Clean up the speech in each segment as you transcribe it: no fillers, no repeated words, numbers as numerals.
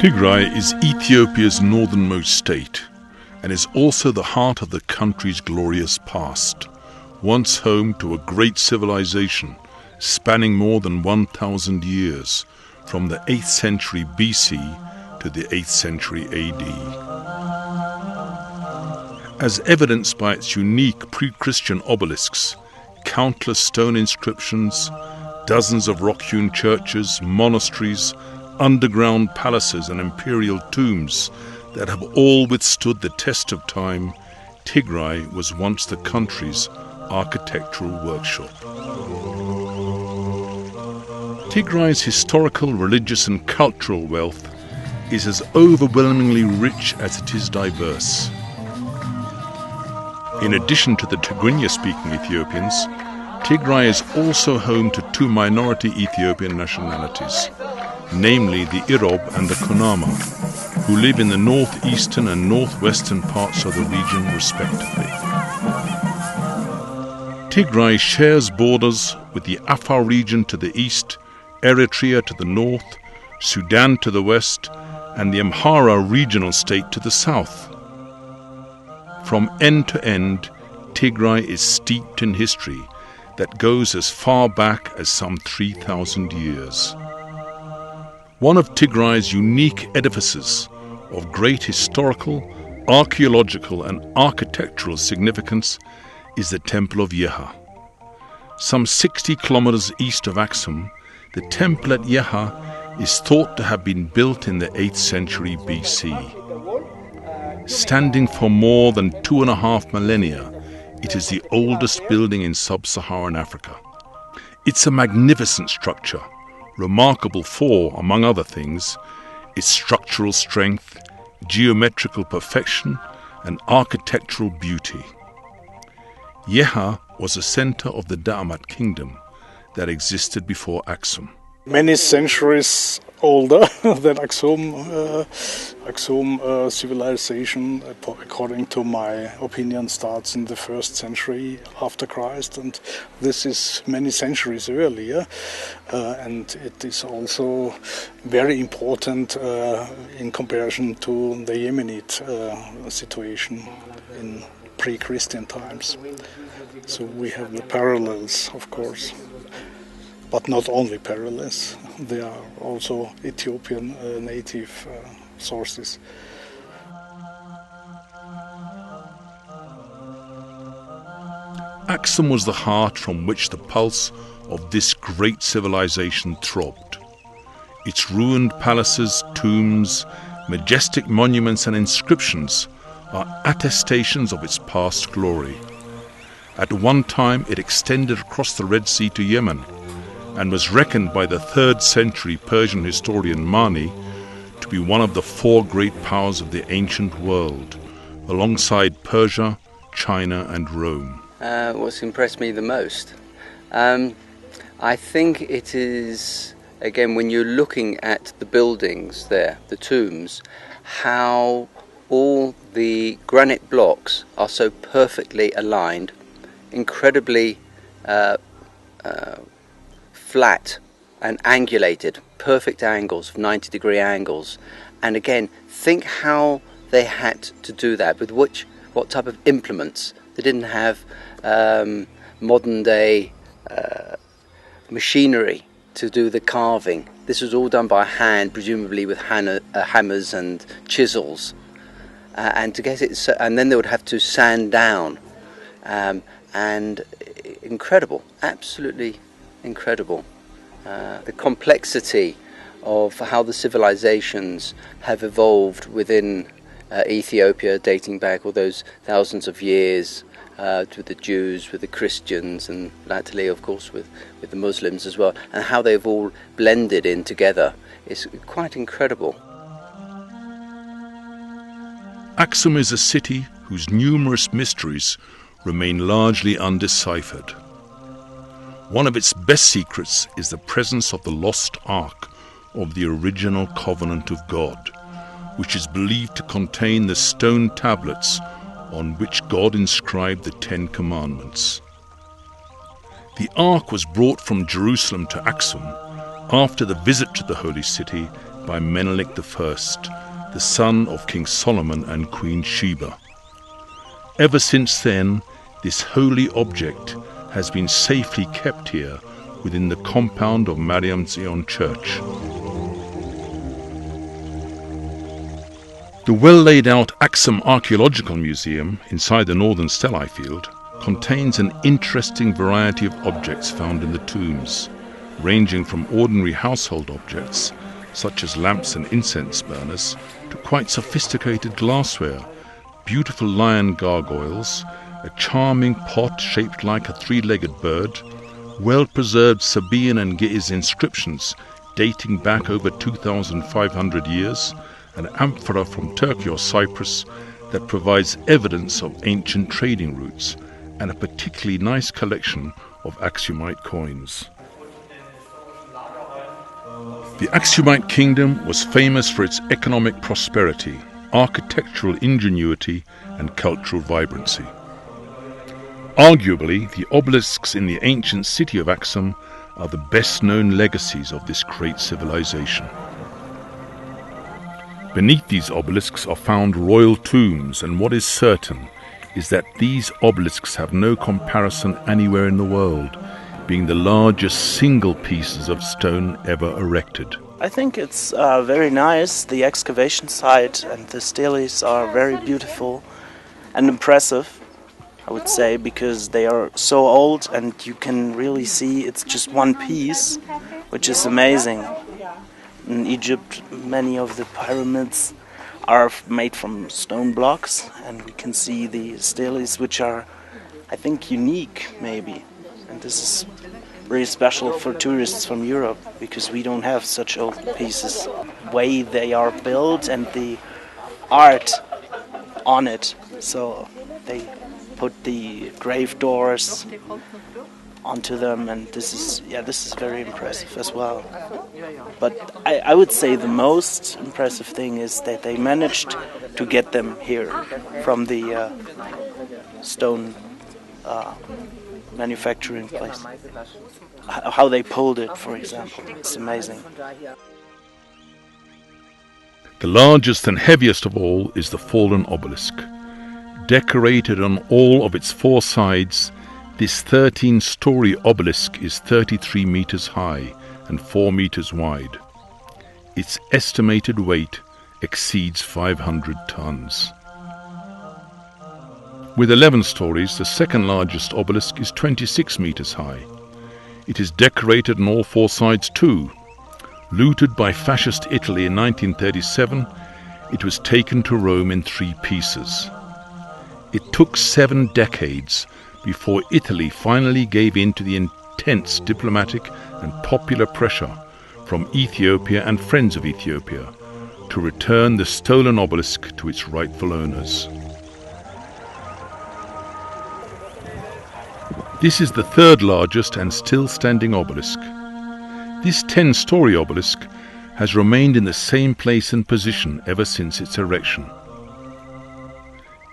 Tigray is Ethiopia's northernmost state and is also the heart of the country's glorious past, once home to a great civilization spanning more than 1,000 years, from the 8th century BC to the 8th century AD. As evidenced by its unique pre-Christian obelisks, countless stone inscriptions, dozens of rock-hewn churches, monasteries, underground palaces and imperial tombs that have all withstood the test of time, Tigray was once the country's architectural workshop. Tigray's historical, religious and cultural wealth is as overwhelmingly rich as it is diverse. In addition to the Tigrinya-speaking Ethiopians, Tigray is also home to two minority Ethiopian nationalities, namely the Irob and the Kunama, who live in the northeastern and northwestern parts of the region respectively. Tigray shares borders with the Afar region to the east, Eritrea to the north, Sudan to the west, and the Amhara regional state to the south. From end to end, Tigray is steeped in history that goes as far back as some 3,000 years. One of Tigray's unique edifices of great historical, archaeological and architectural significance is the Temple of Yeha. Some 60 kilometers east of Aksum, the temple at Yeha is thought to have been built in the 8th century BC. Standing for more than 2.5 millennia, it is the oldest building in sub-Saharan Africa. It's a magnificent structure, remarkable for, among other things, its structural strength, geometrical perfection, and architectural beauty. Yeha was a center of the Da'amat kingdom that existed before Aksum. Many centuries older than Aksum. Aksum civilization, according to my opinion, starts in the 1st century after Christ, and this is many centuries earlier. And it is also very important in comparison to the Yemenite situation in pre-Christian times. So we have the parallels, of course. But not only parallels, there are also Ethiopian native sources. Aksum was the heart from which the pulse of this great civilization throbbed. Its ruined palaces, tombs, majestic monuments and inscriptions are attestations of its past glory. At one time it extended across the Red Sea to Yemen, and was reckoned by the 3rd century Persian historian Mani to be one of the 4 great powers of the ancient world, alongside Persia, China and Rome. What's impressed me the most? I think it is, again, when you're looking at the buildings there, the tombs, how all the granite blocks are so perfectly aligned, incredibly flat and angulated, perfect angles, 90-degree angles. And again, think how they had to do that, with what type of implements. They didn't have modern day machinery to do the carving. This was all done by hand, presumably with hammers and chisels. And to get it, and then they would have to sand down. And incredible, absolutely incredible. The complexity of how the civilizations have evolved within Ethiopia, dating back all those thousands of years, with the Jews, with the Christians, and latterly, of course, with the Muslims as well, and how they've all blended in together is quite incredible. Aksum is a city whose numerous mysteries remain largely undeciphered. One of its best secrets is the presence of the lost Ark of the original Covenant of God, which is believed to contain the stone tablets on which God inscribed the 10 Commandments. The Ark was brought from Jerusalem to Aksum after the visit to the holy city by Menelik I, the son of King Solomon and Queen Sheba. Ever since then, this holy object has been safely kept here within the compound of Mariam Zion Church. The well-laid-out Axum Archaeological Museum inside the northern Stelae field contains an interesting variety of objects found in the tombs, ranging from ordinary household objects, such as lamps and incense burners, to quite sophisticated glassware, beautiful lion gargoyles, a charming pot shaped like a three-legged bird, well-preserved Sabaean and Ge'ez inscriptions dating back over 2,500 years, an amphora from Turkey or Cyprus that provides evidence of ancient trading routes, and a particularly nice collection of Aksumite coins. The Aksumite kingdom was famous for its economic prosperity, architectural ingenuity, and cultural vibrancy. Arguably, the obelisks in the ancient city of Axum are the best-known legacies of this great civilization. Beneath these obelisks are found royal tombs, and what is certain is that these obelisks have no comparison anywhere in the world, being the largest single pieces of stone ever erected. I think it's very nice. The excavation site and the steles are very beautiful and impressive, I would say, because they are so old and you can really see it's just one piece, which is amazing. In Egypt, many of the pyramids are made from stone blocks, and we can see the steles, which are, I think, unique maybe. And this is really special for tourists from Europe, because we don't have such old pieces. The way they are built and the art on it. So they put the grave doors onto them, and this is very impressive as well. But I would say the most impressive thing is that they managed to get them here from the stone manufacturing place. How they pulled it, for example, it's amazing. The largest and heaviest of all is the fallen obelisk. Decorated on all of its four sides, this 13-story obelisk is 33 meters high and 4 meters wide. Its estimated weight exceeds 500 tons. With 11 stories, the second largest obelisk is 26 meters high. It is decorated on all four sides too. Looted by fascist Italy in 1937, it was taken to Rome in 3 pieces. It took 7 decades before Italy finally gave in to the intense diplomatic and popular pressure from Ethiopia and friends of Ethiopia to return the stolen obelisk to its rightful owners. This is the third largest and still standing obelisk. This 10-story obelisk has remained in the same place and position ever since its erection.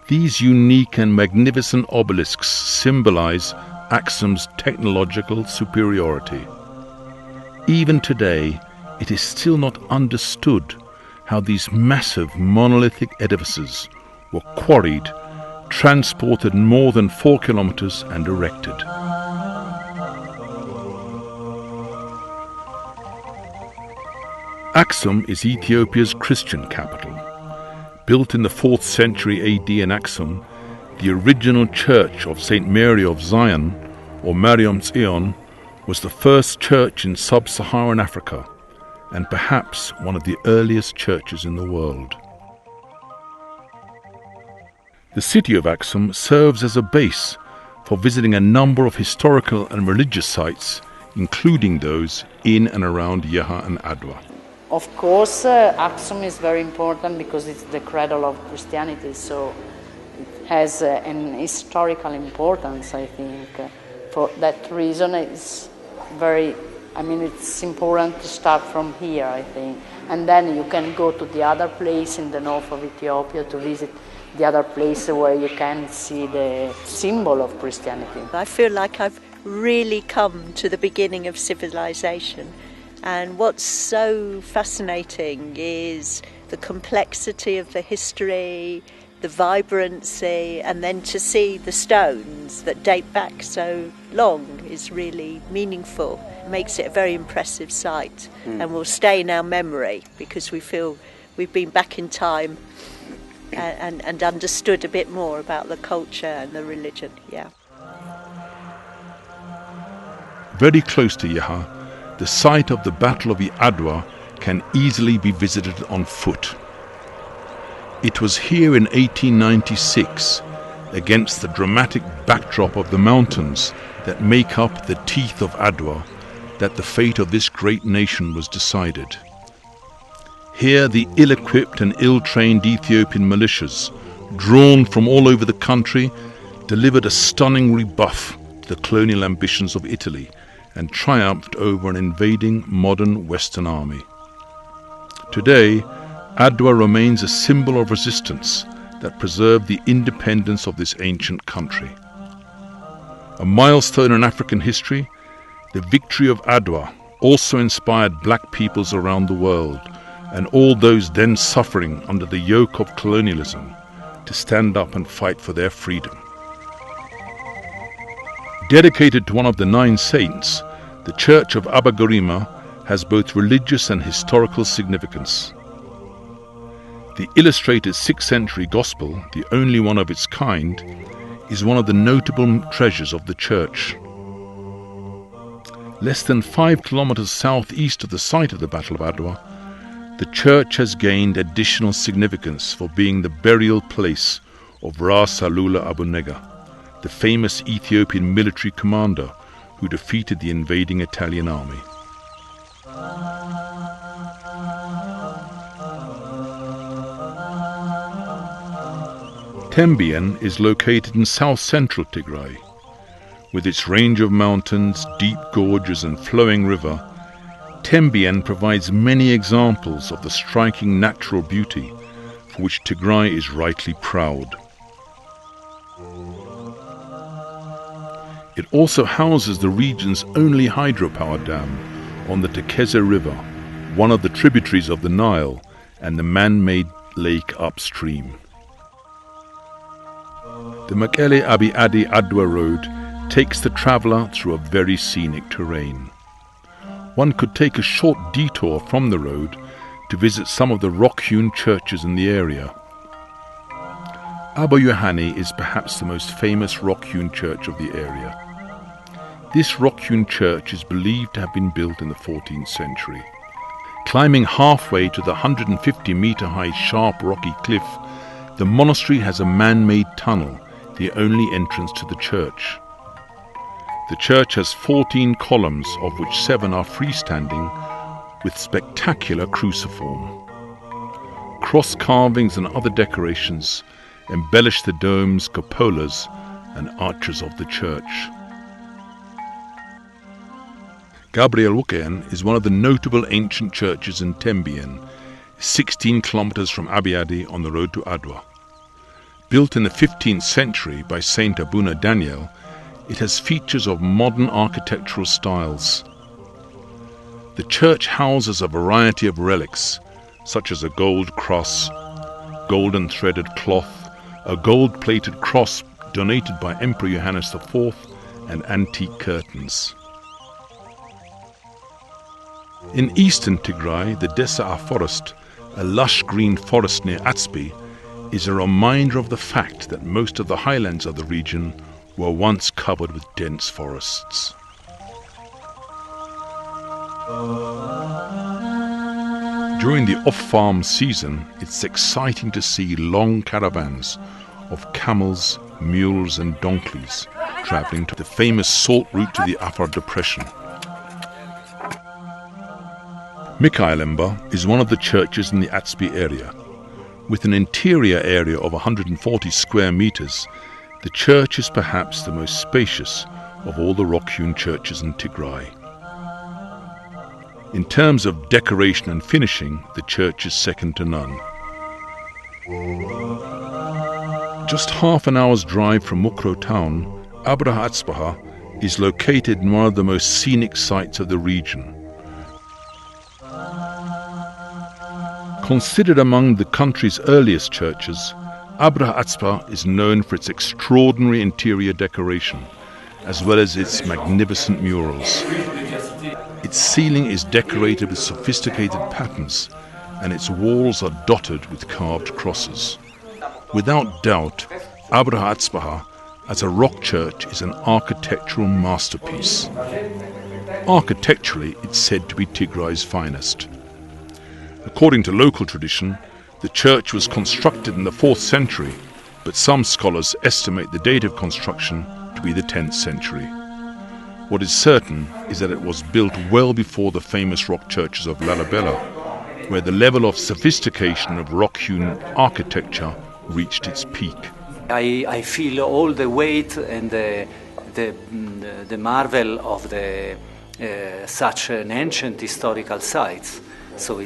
These unique and magnificent obelisks symbolize Axum's technological superiority. Even today, it is still not understood how these massive monolithic edifices were quarried, transported more than 4 kilometers and erected. Axum is Ethiopia's Christian capital. Built in the 4th century AD in Axum, the original church of St. Mary of Zion, or Mariam Zion, was the first church in sub-Saharan Africa, and perhaps one of the earliest churches in the world. The city of Axum serves as a base for visiting a number of historical and religious sites, including those in and around Yeha and Adwa. Of course, Axum is very important because it's the cradle of Christianity, so it has an historical importance, I think. For that reason, it's important to start from here, I think. And then you can go to the other place in the north of Ethiopia to visit the other place where you can see the symbol of Christianity. I feel like I've really come to the beginning of civilization, And what's so fascinating is the complexity of the history, the vibrancy, and then to see the stones that date back so long is really meaningful. It makes it a very impressive sight and will stay in our memory because we feel we've been back in time and understood a bit more about the culture and the religion. Yeah. Very close to Yaha, the site of the Battle of the Adwa can easily be visited on foot. It was here in 1896, against the dramatic backdrop of the mountains that make up the teeth of Adwa, that the fate of this great nation was decided. Here the ill-equipped and ill-trained Ethiopian militias, drawn from all over the country, delivered a stunning rebuff to the colonial ambitions of Italy and triumphed over an invading modern Western army. Today, Adwa remains a symbol of resistance that preserved the independence of this ancient country. A milestone in African history, the victory of Adwa also inspired black peoples around the world and all those then suffering under the yoke of colonialism to stand up and fight for their freedom. Dedicated to one of the 9 saints, the Church of Abba Garima has both religious and historical significance. The illustrated 6th century Gospel, the only one of its kind, is one of the notable treasures of the church. Less than 5 kilometers southeast of the site of the Battle of Adwa, the church has gained additional significance for being the burial place of Ras Alula Abu Nega, the famous Ethiopian military commander who defeated the invading Italian army. Tembien is located in south-central Tigray. With its range of mountains, deep gorges and flowing river, Tembien provides many examples of the striking natural beauty for which Tigray is rightly proud. It also houses the region's only hydropower dam on the Tekeze River, one of the tributaries of the Nile and the man-made lake upstream. The Mekele Abiy Adwa Road takes the traveller through a very scenic terrain. One could take a short detour from the road to visit some of the rock-hewn churches in the area. Abba Yohane is perhaps the most famous rock-hewn church of the area. This rock-hewn church is believed to have been built in the 14th century. Climbing halfway to the 150-meter-high sharp rocky cliff, the monastery has a man-made tunnel, the only entrance to the church. The church has 14 columns, of which 7 are freestanding, with spectacular cruciform. Cross carvings and other decorations embellish the domes, cupolas, and arches of the church. Gabriel Wuken is one of the notable ancient churches in Tembien, 16 kilometers from Abiadi on the road to Adwa. Built in the 15th century by Saint Abuna Daniel, it has features of modern architectural styles. The church houses a variety of relics, such as a gold cross, golden threaded cloth, a gold-plated cross donated by Emperor Johannes IV, and antique curtains. In eastern Tigray, the Desa forest, a lush green forest near Atsbi, is a reminder of the fact that most of the highlands of the region were once covered with dense forests. During the off-farm season, it's exciting to see long caravans of camels, mules and donkeys traveling to the famous salt route to the Afar Depression. Mikaelemba is one of the churches in the Atsbi area. With an interior area of 140 square meters, the church is perhaps the most spacious of all the rock-hewn churches in Tigray. In terms of decoration and finishing, the church is second to none. Just half an hour's drive from Mukro town, Abraha Atzbaha is located in one of the most scenic sites of the region. Considered among the country's earliest churches, Abra Atzpa is known for its extraordinary interior decoration, as well as its magnificent murals. Its ceiling is decorated with sophisticated patterns, and its walls are dotted with carved crosses. Without doubt, Abra Atzpa as a rock church is an architectural masterpiece. Architecturally, it's said to be Tigray's finest. According to local tradition, the church was constructed in the 4th century, but some scholars estimate the date of construction to be the 10th century. What is certain is that it was built well before the famous rock churches of Lalibela, where the level of sophistication of rock-hewn architecture reached its peak. I feel all the weight and the marvel of such an ancient historical sites. So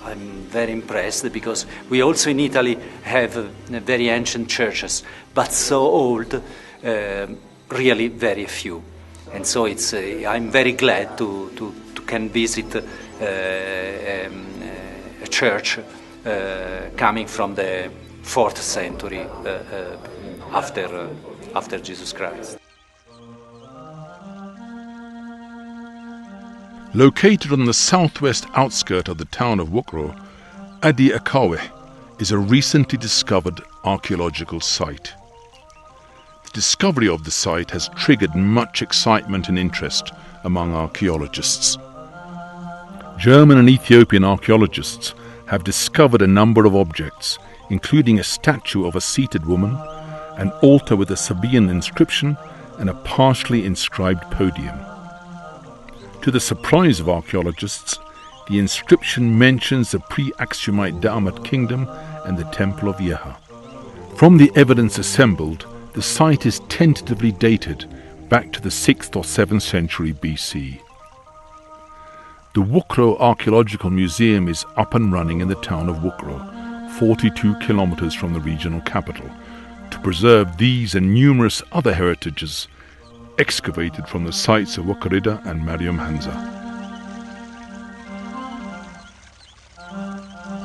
I'm very impressed, because we also in Italy have very ancient churches, but so old, really very few. And so I'm very glad to can visit a church coming from the 4th century after Jesus Christ. Located on the southwest outskirt of the town of Wukro, Adi Akawe is a recently discovered archaeological site. The discovery of the site has triggered much excitement and interest among archaeologists. German and Ethiopian archaeologists have discovered a number of objects, including a statue of a seated woman, an altar with a Sabaean inscription, and a partially inscribed podium. To the surprise of archaeologists, the inscription mentions the pre-Aksumite Da'amat kingdom and the temple of Yeha. From the evidence assembled, the site is tentatively dated back to the 6th or 7th century BC. The Wukro Archaeological Museum is up and running in the town of Wukro, 42 kilometers from the regional capital, to preserve these and numerous other heritages excavated from the sites of Wukrida and Mariam Hanza.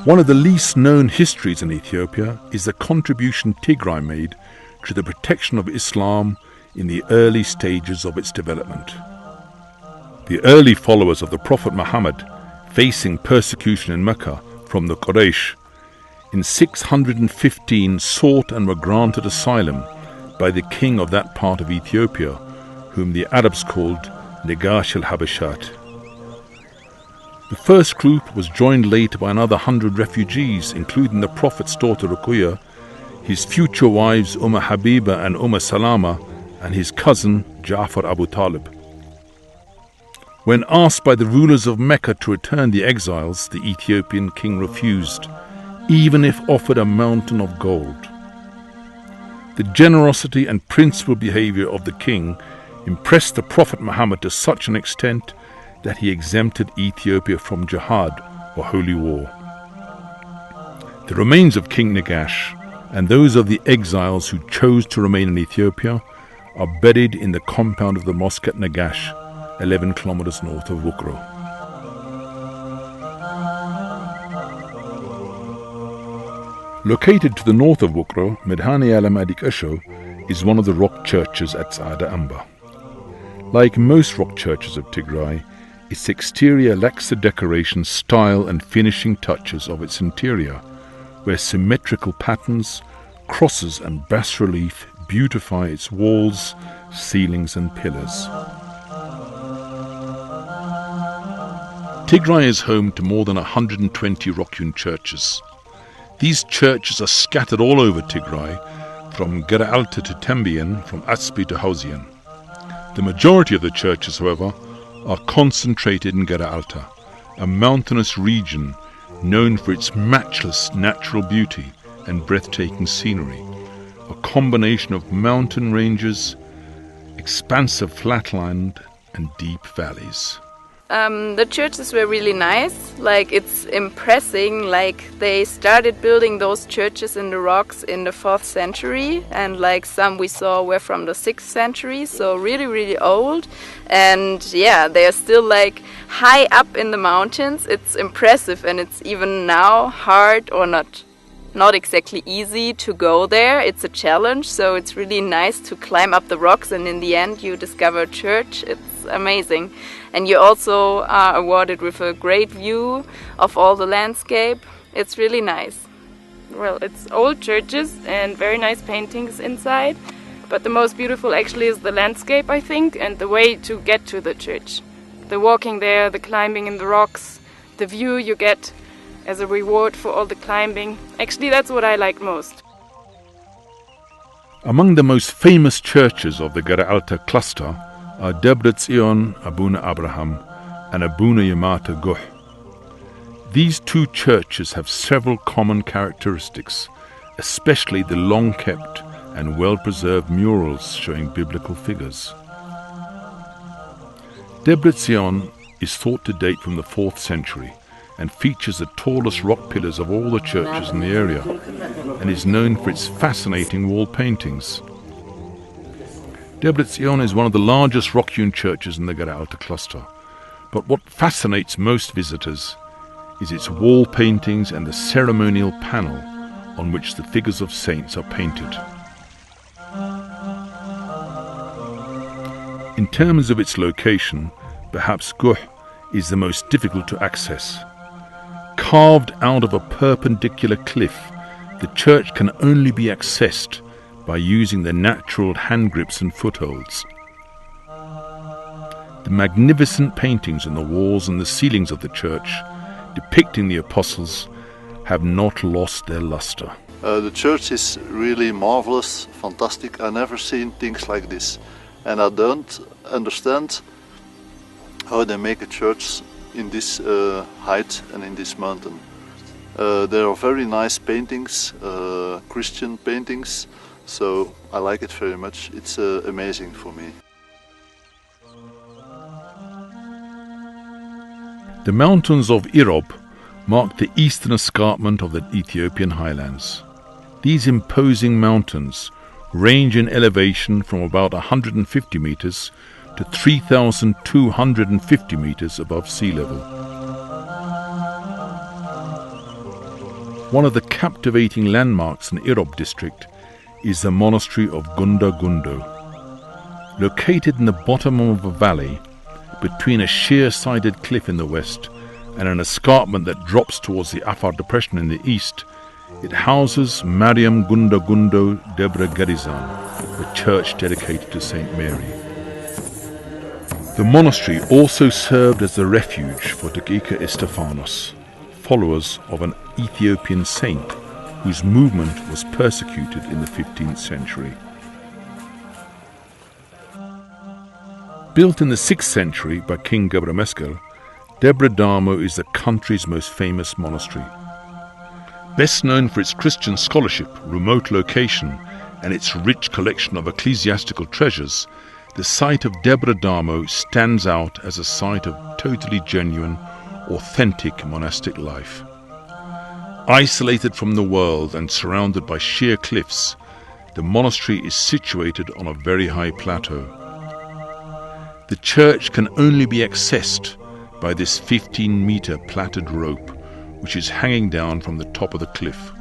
One of the least known histories in Ethiopia is the contribution Tigray made to the protection of Islam in the early stages of its development. The early followers of the Prophet Muhammad, facing persecution in Mecca from the Quraysh, in 615 sought and were granted asylum by the king of that part of Ethiopia, whom the Arabs called Negash al-Habashat. The first group was joined later by another 100 refugees, including the Prophet's daughter Ruqayya, his future wives Habiba and Salama, and his cousin Ja'far Abu Talib. When asked by the rulers of Mecca to return the exiles, the Ethiopian king refused, even if offered a mountain of gold. The generosity and principled behavior of the king impressed the Prophet Muhammad to such an extent that he exempted Ethiopia from jihad, or holy war. The remains of King Negash and those of the exiles who chose to remain in Ethiopia are buried in the compound of the mosque at Negash, 11 kilometers north of Wukro. Located to the north of Wukro, Medhane Alamadik Esho is one of the rock churches at Saada Amba. Like most rock churches of Tigray, its exterior lacks the decoration, style and finishing touches of its interior, where symmetrical patterns, crosses and bas-relief beautify its walls, ceilings and pillars. Tigray is home to more than 120 rock-hewn churches. These churches are scattered all over Tigray, from Geralta to Tembien, from Atspi to Hausian. The majority of the churches, however, are concentrated in Geralta, a mountainous region known for its matchless natural beauty and breathtaking scenery, a combination of mountain ranges, expansive flatland and deep valleys. The churches were really nice. Like, it's impressing. Like, they started building those churches in the rocks in the 4th century, and like some we saw were from the 6th century, so really, really old. And yeah, they are still like high up in the mountains. It's impressive, and it's even now hard or not exactly easy to go there. It's a challenge, so it's really nice to climb up the rocks, and in the end you discover a church. It's amazing. And you also are awarded with a great view of all the landscape. It's really nice. Well, it's old churches and very nice paintings inside, but the most beautiful actually is the landscape, I think, and the way to get to the church. The walking there, the climbing in the rocks, the view you get as a reward for all the climbing. Actually, that's what I like most. Among the most famous churches of the Geralta cluster are Debre Zion, Abuna Abraham, and Abuna Yamata Guh. These two churches have several common characteristics, especially the long-kept and well-preserved murals showing biblical figures. Debre Zion is thought to date from the 4th century and features the tallest rock pillars of all the churches in the area, and is known for its fascinating wall paintings. Debre Zion is one of the largest rock-hewn churches in the Geralta cluster, but what fascinates most visitors is its wall paintings and the ceremonial panel on which the figures of saints are painted. In terms of its location, perhaps Guh is the most difficult to access. Carved out of a perpendicular cliff, the church can only be accessed by using the natural hand grips and footholds. The magnificent paintings on the walls and the ceilings of the church, depicting the apostles, have not lost their luster. The church is really marvelous, fantastic. I've never seen things like this, and I don't understand how they make a church in this height and in this mountain. There are very nice paintings, Christian paintings, so I like it very much. It's amazing for me. The mountains of Irob mark the eastern escarpment of the Ethiopian highlands. These imposing mountains range in elevation from about 150 meters to 3,250 meters above sea level. One of the captivating landmarks in Irob district is the monastery of Gunda Gundo. Located in the bottom of a valley, between a sheer-sided cliff in the west and an escarpment that drops towards the Afar Depression in the east, it houses Mariam Gunda Gundo Debre Gerizan, a church dedicated to Saint Mary. The monastery also served as a refuge for Dakika Estefanos, followers of an Ethiopian saint whose movement was persecuted in the 15th century. Built in the 6th century by King Gabra Meskel, Debre Damo is the country's most famous monastery. Best known for its Christian scholarship, remote location, and its rich collection of ecclesiastical treasures, the site of Debre Damo stands out as a site of totally genuine, authentic monastic life. Isolated from the world and surrounded by sheer cliffs, the monastery is situated on a very high plateau. The church can only be accessed by this 15-meter plaited rope, which is hanging down from the top of the cliff.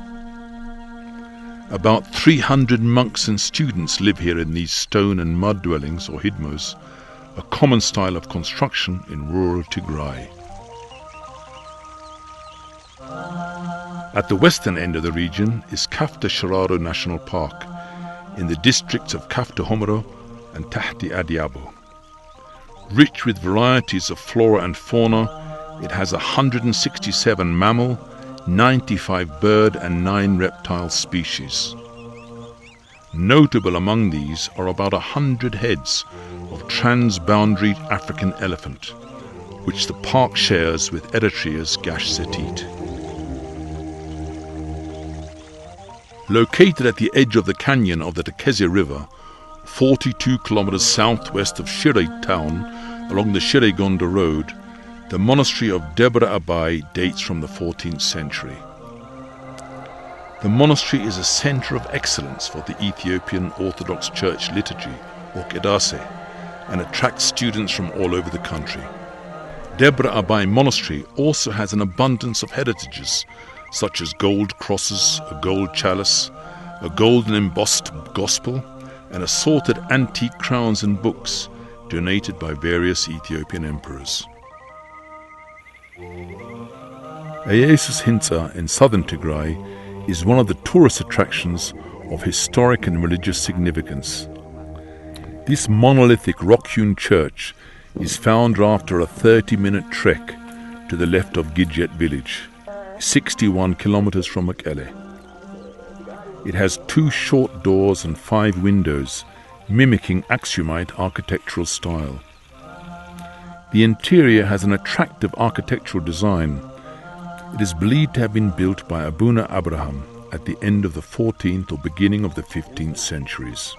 About 300 monks and students live here in these stone and mud dwellings, or hidmos, a common style of construction in rural Tigray. At the western end of the region is Kafta Shararo National Park, in the districts of Kafta Homro and Tahti Adiabo. Rich with varieties of flora and fauna, it has 167 mammal, 95 bird and 9 reptile species. Notable among these are about 100 heads of transboundary African elephant, which the park shares with Eritrea's Gash Setit. Located at the edge of the canyon of the Tekeze River, 42 kilometers southwest of Shire town, along the Shire-Gonda Road, The monastery of Debre Abai dates from the 14th century. The monastery is a center of excellence for the Ethiopian Orthodox Church liturgy, or Kedase, and attracts students from all over the country. Debre Abai Monastery also has an abundance of heritages, such as gold crosses, a gold chalice, a golden embossed gospel, and assorted antique crowns and books donated by various Ethiopian emperors. Eyesus Hintsa in southern Tigray is one of the tourist attractions of historic and religious significance. This monolithic rock-hewn church is found after a 30-minute trek to the left of Gidjet village, 61 kilometers from Mekelle. It has 2 short doors and 5 windows, mimicking Aksumite architectural style. The interior has an attractive architectural design. It is believed to have been built by Abuna Abraham at the end of the 14th or beginning of the 15th centuries.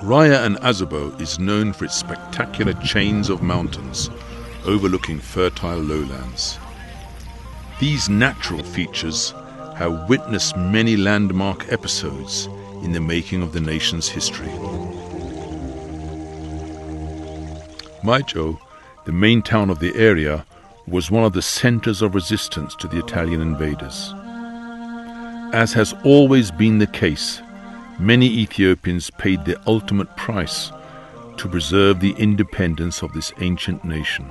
Raya and Azabo is known for its spectacular chains of mountains overlooking fertile lowlands. These natural features have witnessed many landmark episodes in the making of the nation's history. Maijo, the main town of the area, was one of the centers of resistance to the Italian invaders. As has always been the case, many Ethiopians paid the ultimate price to preserve the independence of this ancient nation.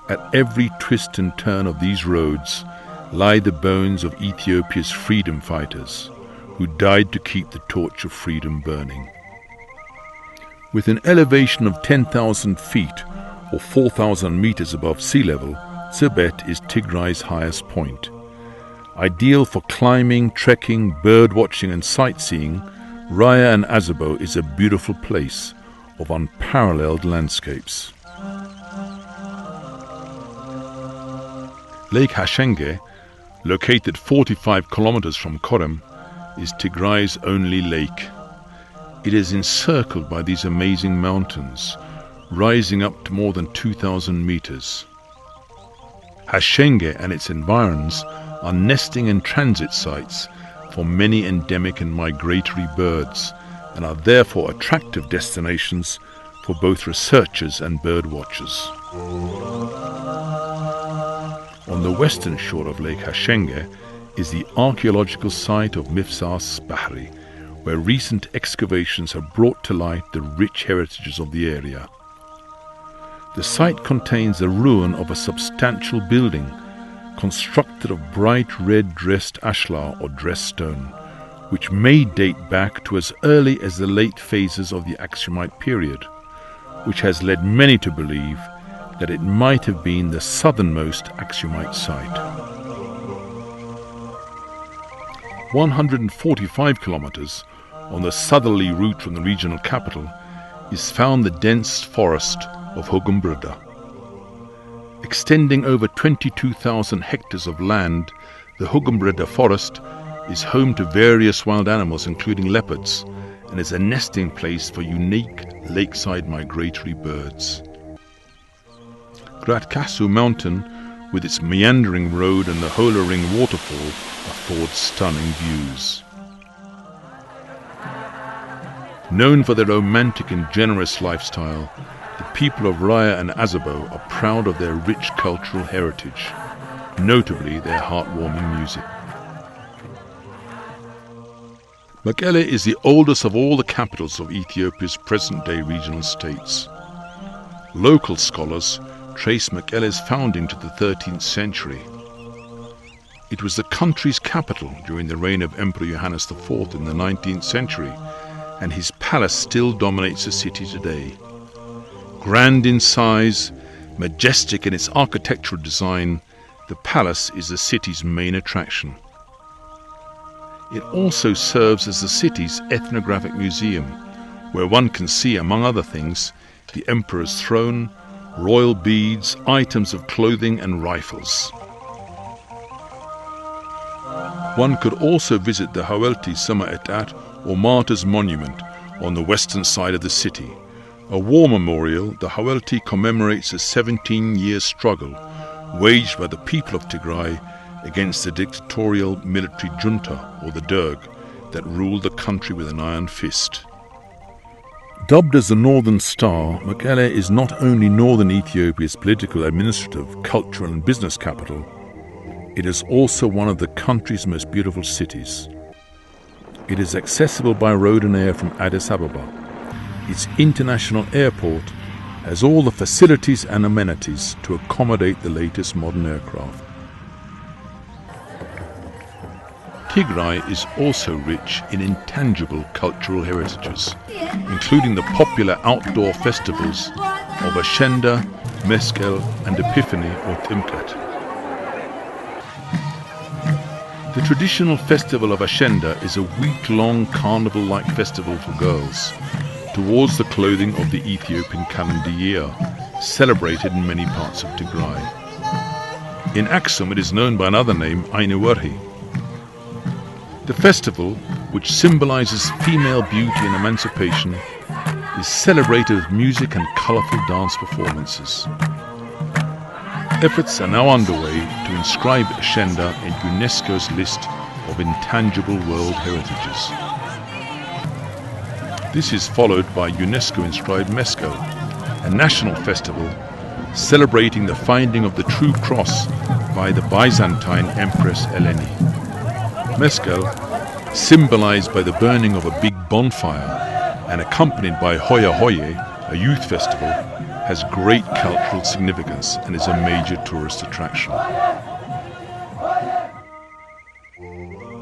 At every twist and turn of these roads lie the bones of Ethiopia's freedom fighters who died to keep the torch of freedom burning. With an elevation of 10,000 feet or 4,000 meters above sea level, Zebet is Tigray's highest point. Ideal for climbing, trekking, bird watching and sightseeing, Raya and Azabo is a beautiful place of unparalleled landscapes. Lake Hashenge, located 45 kilometers from Korem, is Tigray's only lake. It is encircled by these amazing mountains, rising up to more than 2,000 meters. Hashenge and its environs are nesting and transit sites for many endemic and migratory birds, and are therefore attractive destinations for both researchers and bird watchers. On the western shore of Lake Hashenge is the archaeological site of Mifsas Bahri, where recent excavations have brought to light the rich heritages of the area. The site contains the ruin of a substantial building constructed of bright red dressed ashlar or dressed stone, which may date back to as early as the late phases of the Aksumite period, which has led many to believe that it might have been the southernmost Aksumite site. 145 kilometers on the southerly route from the regional capital is found the dense forest of Hugumbrada. Extending over 22,000 hectares of land, the Hugumbrada forest is home to various wild animals including leopards, and is a nesting place for unique lakeside migratory birds. Gratkasu Mountain, with its meandering road and the Hola Ring waterfall, affords stunning views. Known for their romantic and generous lifestyle, the people of Raya and Azabo are proud of their rich cultural heritage, notably their heartwarming music. Mekelle is the oldest of all the capitals of Ethiopia's present-day regional states. Local scholars trace Mekelle's founding to the 13th century. It was the country's capital during the reign of Emperor Johannes IV in the 19th century, and his palace still dominates the city today. Grand in size, majestic in its architectural design, the palace is the city's main attraction. It also serves as the city's ethnographic museum, where one can see, among other things, the emperor's throne, royal beads, items of clothing and rifles. One could also visit the Hawelti Sama Etat or Martyrs Monument on the western side of the city, A war memorial, the Hawelti commemorates a 17-year struggle waged by the people of Tigray against the dictatorial military junta, or the Derg, that ruled the country with an iron fist. Dubbed as the Northern Star, Mekelle is not only northern Ethiopia's political, administrative, cultural and business capital, it is also one of the country's most beautiful cities. It is accessible by road and air from Addis Ababa. Its international airport has all the facilities and amenities to accommodate the latest modern aircraft. Tigray is also rich in intangible cultural heritages, including the popular outdoor festivals of Ashenda, Meskel and Epiphany or Timkat. The traditional festival of Ashenda is a week-long carnival-like festival for girls, towards the clothing of the Ethiopian calendar year, celebrated in many parts of Tigray. In Aksum it is known by another name, Ainewerhi. The festival, which symbolizes female beauty and emancipation, is celebrated with music and colorful dance performances. Efforts are now underway to inscribe Ashenda in UNESCO's list of intangible world heritages. This is followed by UNESCO-inscribed Meskel, a national festival celebrating the finding of the true cross by the Byzantine Empress Eleni. Meskel, symbolized by the burning of a big bonfire and accompanied by Hoya Hoye, a youth festival, has great cultural significance and is a major tourist attraction.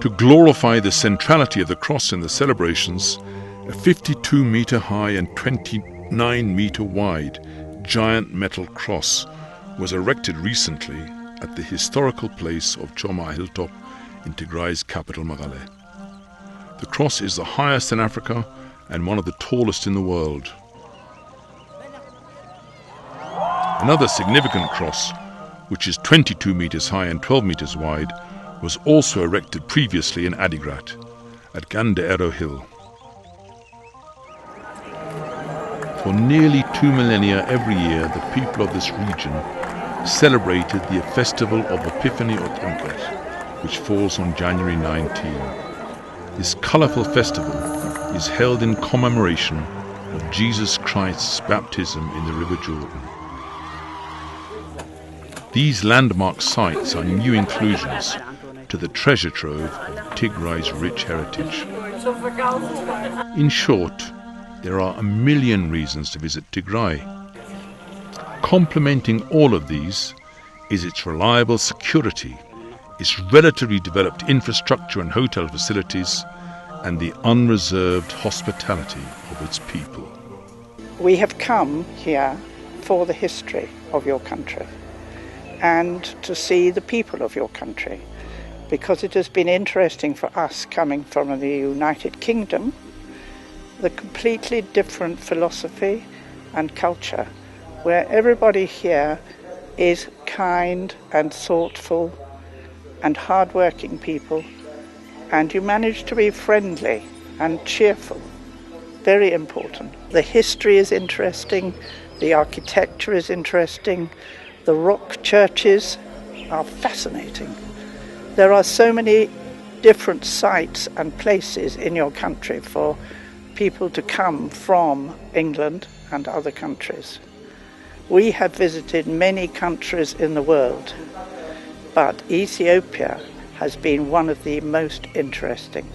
To glorify the centrality of the cross in the celebrations, a 52-meter high and 29-meter wide giant metal cross was erected recently at the historical place of Choma Hilltop in Tigray's capital Mekelle. The cross is the highest in Africa and one of the tallest in the world. Another significant cross, which is 22 meters high and 12 meters wide, was also erected previously in Adigrat, at Gandeero Hill. For nearly 2 millennia every year, the people of this region celebrated the festival of Epiphany or Timkat, which falls on January 19. This colorful festival is held in commemoration of Jesus Christ's baptism in the River Jordan. These landmark sites are new inclusions to the treasure trove of Tigray's rich heritage. In short, there are a million reasons to visit Tigray. Complementing all of these is its reliable security, its relatively developed infrastructure and hotel facilities, and the unreserved hospitality of its people. We have come here for the history of your country and to see the people of your country, because it has been interesting for us coming from the United Kingdom, the completely different philosophy and culture, where everybody here is kind and thoughtful and hard-working people, and you manage to be friendly and cheerful. Very important. The history is interesting, the architecture is interesting, the rock churches are fascinating. There are so many different sites and places in your country for people to come from England and other countries. We have visited many countries in the world, but Ethiopia has been one of the most interesting.